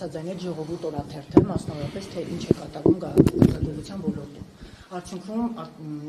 բարձրաձայնել ժողովուրդ օրաթերթը, մասնավորապես թե ինչ է կատարվում գազագործության ոլորտում։ Արդյունքում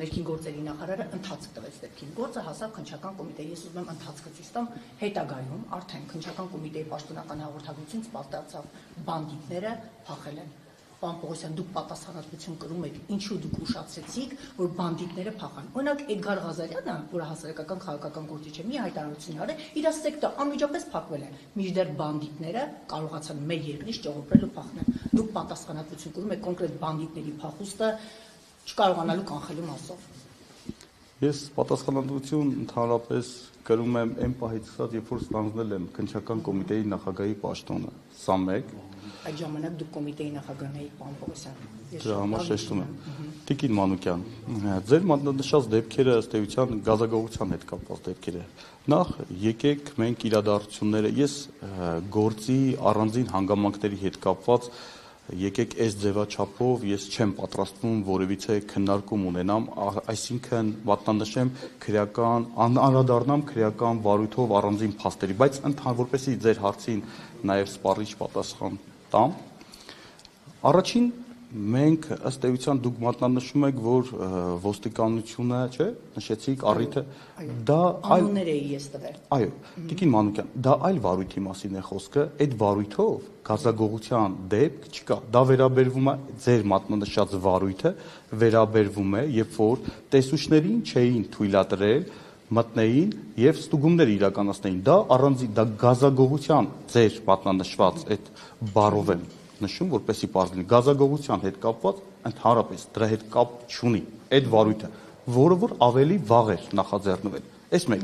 ներքին գործերի նախարարը ընթացք տվեց դեպքին։ Գործը հասավ քննչական կոմիտեի, ես ուզում եմ ընթացքը ցույց տամ, հետագայում արդեն քննչական կոմիտեի պաշտոնական հաղորդագրությունից պատահեցավ բանդիտները փախել են։ Պարոն Պողոսյան, դուք պատասխանատվություն կրում եք, ինչու դուք ուշացրեցիք, որ բանդիտները փախան։ Օրինակ Էդգար Ղազարյանը, որը հասարակական քաղաքական գործիչ է, մի հայտարարություն արել, իր սեկտը անմիջապես փակվել է։ Մինչդեռ բանդիտները կարողացան մեր երկրից ճողոպրել ու փախնել։ Դուք պատասխանատվություն կրում եք կոնկրետ բանդիտների փախուստը չկարողանալու կանխելու մասով։ Ես պատասխանատվություն ընդհանրապես կրում եմ այն պահից սկսած, երբ որ ստանձնել եմ քննչական կոմիտեի նախագահի պաշտոնը։ Սա մեկ։ Այդ ժամանակ դուք կոմիտեի նախագահն եք, պարոն Պողոսյան։ Դրա համար շեշտում եմ։ Տիկին Մանուկյան, ձեր մատնանշած դեպքերը ըստ էության գազագողության հետ կապված դեպքեր է։ Նախ եկեք մենք իրադարձությունները, ես գործի առանձին հանգամանքների հետ կապված եկեք այս ձևաչափով ես չեմ պատրաստվում որևիցե քննարկում ունենամ, այսինքն մատնանշեմ քրեական, անդրադառնամ քրեական վարույթով առանձին փաստերի, բայց որպեսզի ձեր հարցին նաև սպառիչ պատասխան տամ։ Առաջին մենք ըստ էության դուք մատնանշում եք, որ ոստիկանությունը, չէ, նշեցիք առիթը, դա անուններ էի ես տվել։ Այո, Տիկին Մանուկյան, դա այլ վարույթի մասին է խոսքը, այդ վարույթով գազագողության դեպք չկա։ Դա վերաբերվում է ձեր մատնանշած վարույթը, վերաբերվում է, երբ որ տեսուչներին չէին թույլատրել մտնեին եւ ստուգումներ իրականացնեին։ Դա առանձին, դա գազագողության ձեր մատնանշված այդ բառով եմ նշում, որպեսզի պարզ լինի, գազագողության հետ կապված ընդհանրապես դրա հետ կապ չունի այդ վարույթը, որը որ ավելի վաղ էր նախաձեռնվել։ Այս մեկ,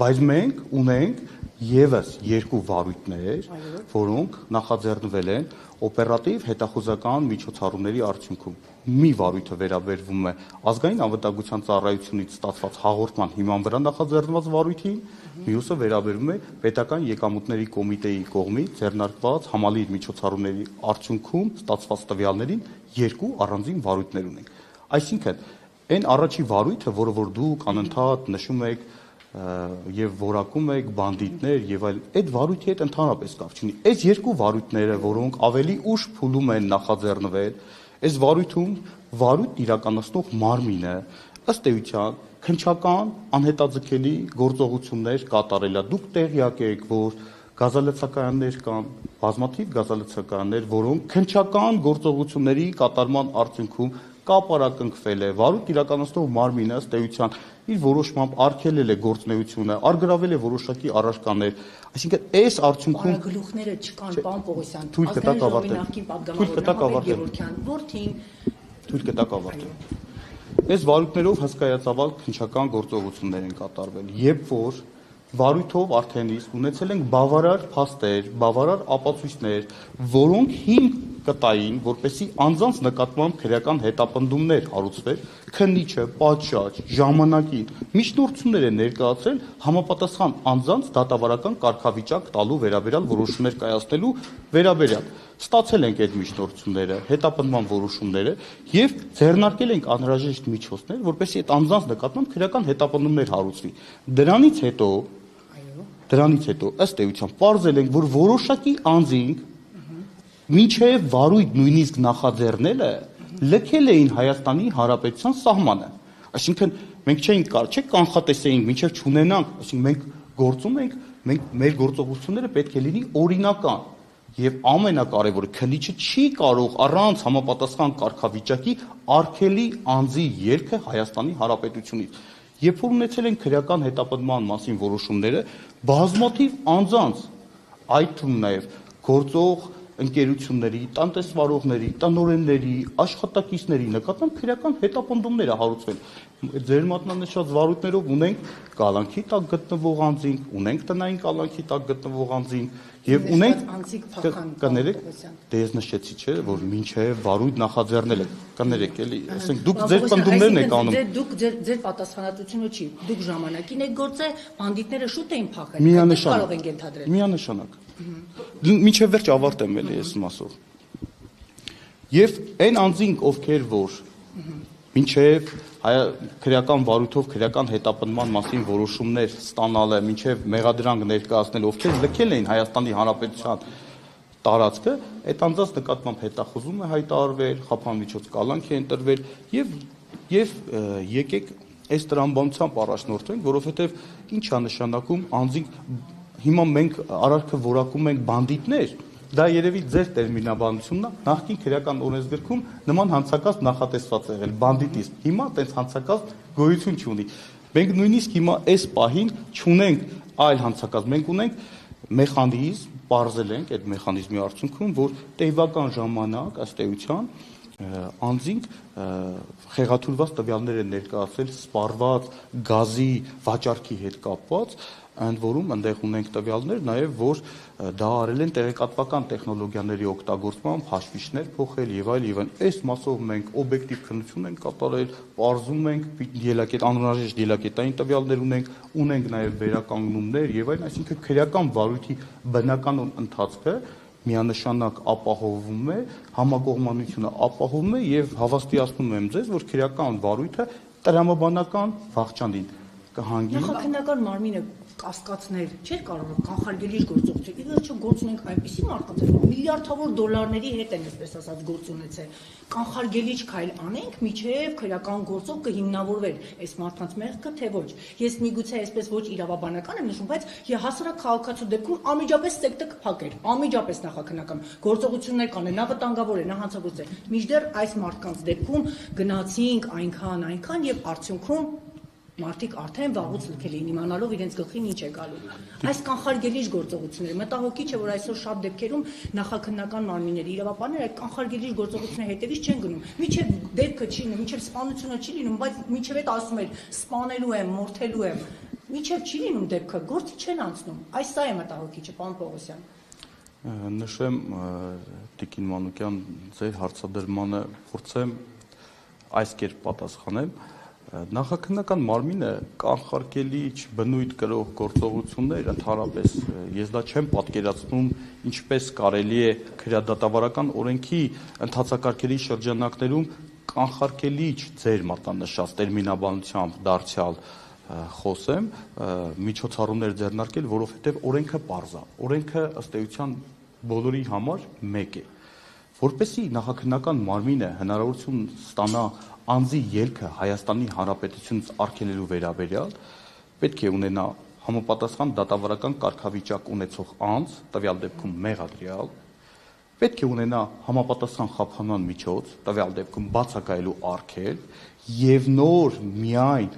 բայց մենք ունենք եւս երկու վարույթներ, որոնք նախաձեռնվել են օպերատիվ հետախուզական միջոցառումների արդյունքում։ Մի վարույթը վերաբերվում է ազգային անվտանգության ծառայությունից ստացված հաղորդման հիման վրա նախաձեռնված վարույթին, մյուսը վերաբերվում է պետական եկամուտների կոմիտեի կողմից ձեռնարկված համալիր միջոցառումների արդյունքում ստացված տվյալներին երկու առանձին վարույթներ ունենք։ Այսինքն, այն առաջի վարույթը, որը որ դուք անընդհատ նշում եք եւ որակում եք բանդիտներ եւ այլ, այդ վարույթի հետ ընդհանրապես կապ չունի։ Այս երկու վարույթները, որոնք ավելի ուշ փուլում են նախաձեռնվել, այս վարույթում վարույթ իրականացնող մարմինը ըստ էության քննչական անհետաձգելի գործողություններ կատարել է։ Դուք տեղյակ եք, որ գազալցակայաններ կան, բազմաթիվ գազալցակայաններ, որոնք քննչական գործողությունների կատարման արդյունքում կապարակնքվել է, վարույթ իրականացնող մարմինը ըստ էության իր որոշմամբ արգելել է գործունեությունը, արգրավել է որոշակի առարկաներ, այսինքն այս արդյունքում գլուխները չկան, պարոն Պողոսյան, թույլ կտակ ավարտել։ նախկին պատգամավորը Գևորգյան, որդին թույլ կտակ ավարտել։ Այս վարույթներով հսկայածավալ քննչական գործողություններ են կատարվել, երբ որ վարույթով արդեն իսկ ունեցել ենք բավարար փաստեր, բավարար ապացույցներ, որոնք հիմք կտային, որպեսզի անձանց նկատմամբ քրեական հետապնդումներ հարուցվեր, քննիչը, պատշաճ, ժամանակին միջնորդություններ են ներկայացրել համապատասխան անձանց դատավարական կարգավիճակ տալու վերաբերյալ որոշումներ կայացնելու վերաբերյալ։ Ստացել ենք այդ միջնորդությունները, հետապնդման որոշումները եւ ձեռնարկել ենք անհրաժեշտ միջոցներ, որպեսզի այդ անձանց նկատմամբ քրեական հետապնդումներ հարուցվի։ Դրանից հետո ըստ էության պարզել ենք, որ որոշակի անձինք մինչև վարույթ նույնիսկ նախաձեռնելը լքել էին Հայաստանի Հանրապետության սահմանը։ Այսինքն մենք չէ կանխատեսեինք, մինչև չունենանք, այսինքն մենք գործում ենք, մեր գործողությունները պետք է լինի օրինական։ Եվ ամենակարևորը, քննիչը չի կարող առանց համապատասխան կարգավիճակի արգելի անձի ելքը Հայաստանի Հանրապետությունից։ Երբ որ ունեցել են քրեական հետապնդման մասին որոշումները, բազմաթիվ անձանց, այդ թվում նաև գործող ընկերությունների, տնտեսվարողների, տնօրենների, աշխատակիցների նկատմամբ քրեական հետապնդումներ հարուցվել։ Ձեր մատնանշած վարույթներով ունենք կալանքի տակ գտնվող անձինք, ունենք տնային կալանքի տակ գտնվող անձինք եւ ունենք կներեք, դե ես նշեցի, չէ, որ մինչեւ վարույթ նախաձեռնել եք, կներեք էլի, ասենք դուք ձեր պնդումներն եք անում։ Դուք ձեր պատասխանատվությունը չի, դուք ժամանակին եք գործել, բանդիտները շուտ էին փախել, կարող ենք ենթադրել։ Միանշանակ։ Մինչև վերջ ավարտեմ էլի այս մասով։ Եվ այն անձինք, ովքեր որ մինչև քրեական վարույթով քրեական հետապնդման մասին որոշումներ ստանալը, մինչև մեղադրանք ներկայացնել, ովքեր լքել էին Հայաստանի Հանրապետության տարածքը, այդ անձանց նկատմամբ հետախուզում է հայտարարվել, խափանմիջոց կալանք է ընտրվել եւ եկեք այս տրամաբանությամբ առաջնորդվենք, որովհետեւ ինչ է նշանակում անձինք հիմա մենք արարքը որակում ենք բանդիտներ, դա երևի ձեր տերմինաբանությունն է, նախկին քրեական օրենսգրքում նման հանցակազմ նախատեսված է եղել բանդիտիզմ, հիմա այդպես հանցակազմ գոյություն չունի։ Մենք նույնիսկ հիմա այս պահին չունենք այլ հանցակազմ, մենք ունենք մեխանիզմ, բարձել ենք այդ մեխանիզմի արդյունքում, որ տևական ժամանակ ըստ էության անձինք խեղաթյուրված տվյալներ են ներկայացրել սպառված գազի վաճառքի հետ կապված, ընդ որում այնտեղ ունենք տվյալներ նաև, որ դա արել են տեղեկատվական տեխնոլոգիաների օգտագործմամբ հաշվիչներ փոխել եւ այլն։ Այս մասով մենք օբյեկտիվ քննություն ենք կատարել, պարզում ենք անհրաժեշտ ելակետային տվյալներ ունենք նաև վերականգնումներ եւ այլն, այսինքն քրեական վարույթի բնական ընթացքը միանշանակ ապահովում է, համակողմանությունը ապահովում է եւ հավաստիացնում եմ ձեզ, որ քրեական վարույթը տրամաբանական վախճանին կհանգի։ Նախաքննական մարմինը կասկածներ չէր կարող կանխարգելիչ գործողություն։ Ի վերջո գործ ունենք այնպիսի մարդկանց, որ միլիարդավոր դոլարների հետ են, այսպես ասած, գործ ունեցել։ Կանխարգելիչ քայլ անենք, միջև քրեական գործով կհիմնավորվեր այս մարդկանց մեղքը, թե ոչ։ Ես միգուցե այսպես ոչ իրավաբանական եմ նշում, բայց հասարակ քաղաքացու դեպքում անմիջապես սեկտը կփակեր, անմիջապես նախաքննական գործողություններ կանեն, նա վտանգավոր է, նա հանցագործ է։ Մինչդեռ այս մարդկանց դեպքում գնացինք այնքան եւ արդյունքում մարդիկ արդեն վաղուց լքել էին իմանալով իրենց գլխին ինչ է գալու։ Այս կանխարգելիչ գործողությունները մտահոգիչ է, որ այսօր շատ դեպքերում նախաքննական մարմինների իրավաբանները այդ կանխարգելիչ գործողությունների հետևից չեն գնում։ Միջև դեպքը չի լինում, միջև սպանությունը չի լինում, բայց միջև այդ ասում էր սպանելու եմ, մորթելու եմ։ Միջև չի լինում դեպքը, գործի չեն անցնում։ Այս սա է մտահոգիչը, պարոն Պողոսյան։ Նշեմ Տիկին Մանուկյան, ձեր հարցադրմանը փորձեմ այս կերպ պատասխանեմ։ Նախաքննական մարմինը կանխարգելիչ բնույթ կրող գործողություններ ընդհանրապես ես դա չեմ պատկերացնում ինչպես կարելի է քրեադատավարական օրենքի ընդհանցակարգերի շրջանակներում կանխարգելիչ ձեր մատնանշած տերմինաբանությամբ դարձյալ խոսեմ միջոցառումներ ձեռնարկել, որովհետև օրենքը պարզ է, օրենքը ըստ էության բոլորի համար մեկ է, որպեսզի նախաքննական մարմինը հնարավորություն ստանա անձի ելքը Հայաստանի Հանրապետությունից արգելելու վերաբերյալ պետք է ունենա համապատասխան դատավարական կարգավիճակ ունեցող անձ, տվյալ դեպքում մեղադրյալ, պետք է ունենա համապատասխան խափանման միջոց, տվյալ դեպքում բացակայելու արգել եւ նոր միայն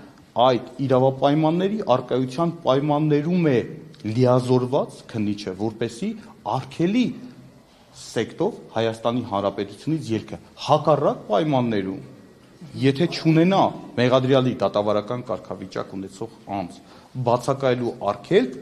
այդ իրավապայմանների արկայության պայմաններում է լիազորված քննիչը, որպեսզի արգելի սեկտով Հայաստանի Հանրապետությունից ելքը հակառակ պայմաններում եթե չունենա մեղադրյալի դատավարական կարգավիճակ ունեցող անձ բացակայելու արգելք